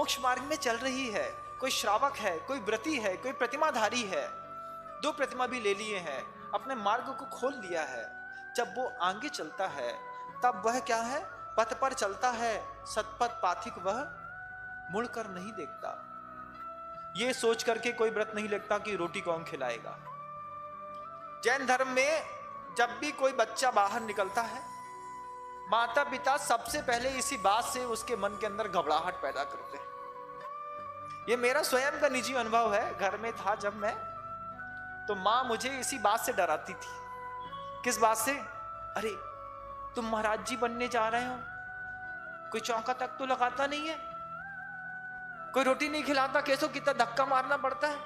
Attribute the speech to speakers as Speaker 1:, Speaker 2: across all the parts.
Speaker 1: मोक्ष मार्ग में चल रही है, कोई श्रावक है, कोई व्रती है, कोई प्रतिमाधारी है, 2 प्रतिमा भी ले लिए हैं, अपने मार्ग को खोल लिया है। जब वो आगे चलता है तब वह क्या है, पथ पर चलता है, सतपथ पाथिक वह मुड़कर नहीं देखता। ये सोच करके कोई व्रत नहीं लगता कि रोटी कौन खिलाएगा। जैन धर्म में जब भी कोई बच्चा बाहर निकलता है, माता पिता सबसे पहले इसी बात से उसके मन के अंदर घबराहट पैदा करते हैं। ये मेरा स्वयं का निजी अनुभव है। घर में था जब मैं, तो माँ मुझे इसी बात से डराती थी। किस बात से? अरे तुम महाराज जी बनने जा रहे हो, कोई चौका तक तो लगाता नहीं है, कोई रोटी नहीं खिलाता, कैसो कितना धक्का मारना पड़ता है?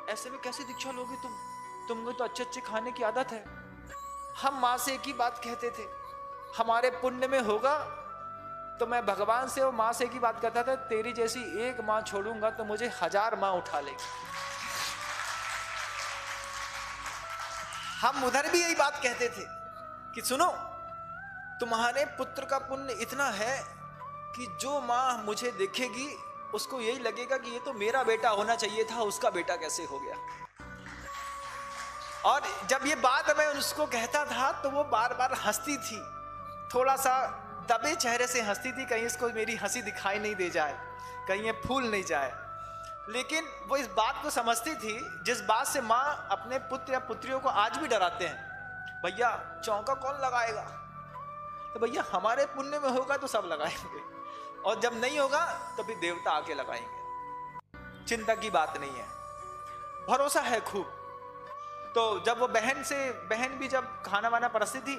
Speaker 1: ऐसे में कैसे दीक्षा लोगे तुमको तो अच्छे अच्छे खाने की आदत है। हम माँ से एक ही बात कहते थे, हमारे पुण्य में होगा तो मैं भगवान से और माँ से एक ही बात कहता था, तेरी जैसी एक माँ छोड़ूंगा तो मुझे 1000 माँ उठा लेगी। हम उधर भी यही बात कहते थे कि सुनो, तुम्हारे पुत्र का पुण्य इतना है कि जो माँ मुझे देखेगी उसको यही लगेगा कि ये तो मेरा बेटा होना चाहिए था, उसका बेटा कैसे हो गया। और जब ये बात मैं उसको कहता था तो वो बार बार हंसती थी, थोड़ा सा दबे चेहरे से हंसती थी, कहीं इसको मेरी हंसी दिखाई नहीं दे जाए, कहीं ये फूल नहीं जाए। लेकिन वो इस बात को समझती थी, जिस बात से माँ अपने पुत्र या पुत्रियों को आज भी डराते हैं, भैया चौका कौन लगाएगा? तो भैया हमारे पुण्य में होगा तो सब लगाएंगे, और जब नहीं होगा तो फिर देवता आके लगाएंगे। चिंता की बात नहीं है, भरोसा है खूब। तो जब वो बहन भी जब खाना वाना परसती थी,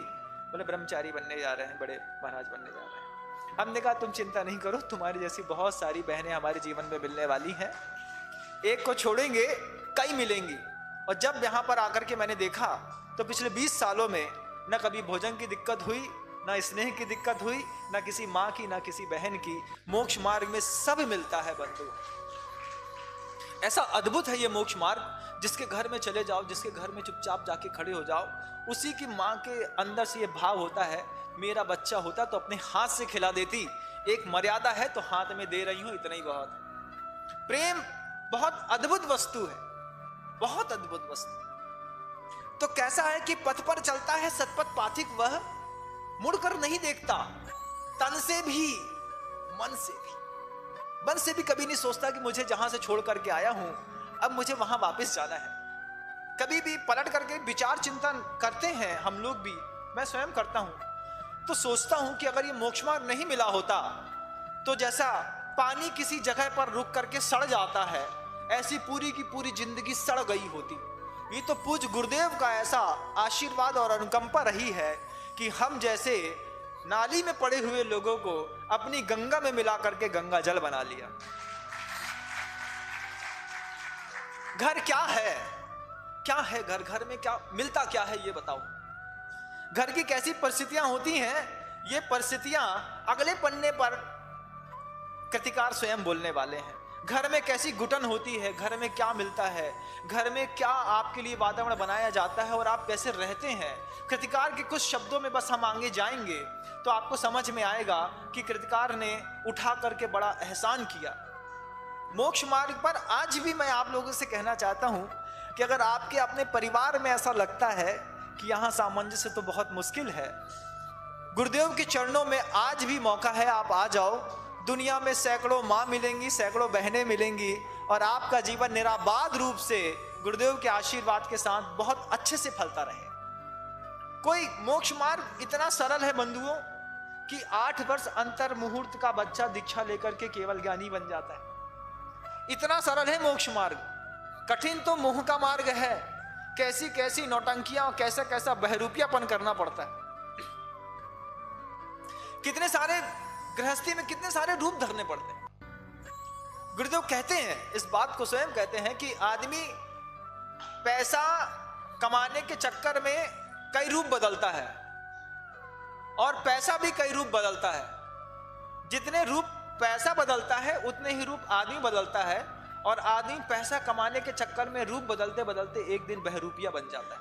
Speaker 1: बोले ब्रह्मचारी बनने जा रहे हैं, बड़े महाराज बनने जा रहे हैं। हमने कहा तुम चिंता नहीं करो, तुम्हारी जैसी बहुत सारी बहनें हमारे जीवन में मिलने वाली हैं, एक को छोड़ेंगे कई मिलेंगी। और जब यहाँ पर आकर के मैंने देखा तो पिछले 20 सालों में न कभी भोजन की दिक्कत हुई, ना स्नेह की दिक्कत हुई, ना किसी माँ की, ना किसी बहन की। मोक्ष मार्ग में सब मिलता है बंधु। ऐसा अद्भुत है ये मोक्ष मार्ग। जिसके घर में चले जाओ, जिसके घर में चुपचाप जाके खड़े हो जाओ, उसी की माँ के अंदर से ये भाव होता है, मेरा बच्चा होता तो अपने हाथ से खिला देती, एक मर्यादा है तो हाथ में दे रही हूं, इतना ही बहुत है। प्रेम बहुत अद्भुत वस्तु है, बहुत अद्भुत वस्तु। तो कैसा है कि पथ पर चलता है, सतपथ पाथिक वह मुड़कर नहीं देखता। तन से भी, मन से भी, मन से भी कभी नहीं सोचता कि मुझे जहां से छोड़ करके आया हूं अब मुझे वहां वापस जाना है। कभी भी पलट करके विचार चिंतन करते हैं हम लोग भी, मैं स्वयं करता हूं। तो सोचता हूं कि अगर ये मोक्ष मार्ग नहीं मिला होता तो जैसा पानी किसी जगह पर रुक करके सड़ जाता है, ऐसी पूरी की पूरी जिंदगी सड़ गई होती। ये तो पूज्य गुरुदेव का ऐसा आशीर्वाद और अनुकंपा रही है कि हम जैसे नाली में पड़े हुए लोगों को अपनी गंगा में मिला करके गंगा जल बना लिया। घर क्या है, क्या है घर? घर में क्या मिलता, क्या है ये बताओ। घर की कैसी परिस्थितियां होती हैं, ये परिस्थितियां अगले पन्ने पर कृतिकार स्वयं बोलने वाले हैं। घर में कैसी घुटन होती है, घर में क्या मिलता है, घर में क्या आपके लिए वातावरण बनाया जाता है और आप कैसे रहते हैं। कृतिकार के कुछ शब्दों में बस हम आगे जाएंगे तो आपको समझ में आएगा कि कृतिकार ने उठा करके बड़ा एहसान किया। मोक्ष मार्ग पर आज भी मैं आप लोगों से कहना चाहता हूं कि अगर आपके अपने परिवार में ऐसा लगता है कि यहां सामंजस्य तो बहुत मुश्किल है, गुरुदेव के चरणों में आज भी मौका है, आप आ जाओ। दुनिया में सैकड़ों माँ मिलेंगी, सैकड़ों बहनें मिलेंगी और आपका जीवन निराबाद रूप से गुरुदेव के आशीर्वाद के साथ बहुत अच्छे से फलता रहे। कोई मोक्ष मार्ग इतना सरल है बंधुओं कि 8 वर्ष अंतर मुहूर्त का बच्चा दीक्षा लेकर के केवल ज्ञानी बन जाता है। इतना सरल है मोक्ष मार्ग। कठिन तो मोह का मार्ग है, कैसी कैसी नौटंकियां, कैसा कैसा बहरूपियापन करना पड़ता है। कितने सारे गृहस्थी में कितने सारे रूप धरने पड़ते हैं। गुरुदेव कहते हैं, इस बात को स्वयं कहते हैं कि आदमी पैसा कमाने के चक्कर में कई रूप बदलता है और पैसा भी कई रूप बदलता है। जितने रूप पैसा बदलता है उतने ही रूप आदमी बदलता है, और आदमी पैसा कमाने के चक्कर में रूप बदलते बदलते एक दिन बहरूपिया बन जाता है।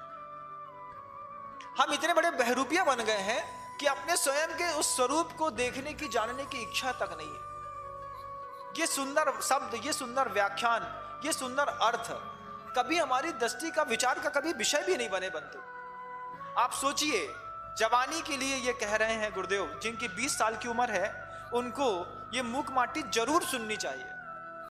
Speaker 1: हम इतने बड़े बहरूपिया बन गए हैं कि अपने स्वयं के उस स्वरूप को देखने की, जानने की इच्छा तक नहीं है। ये सुंदर शब्द, ये सुंदर व्याख्यान, ये सुंदर अर्थ कभी हमारी दृष्टि का, विचार का कभी विषय भी नहीं बने बंधु। आप सोचिए, जवानी के लिए ये कह रहे हैं गुरुदेव, जिनकी 20 साल की उम्र है उनको ये मूक माटी जरूर सुननी चाहिए।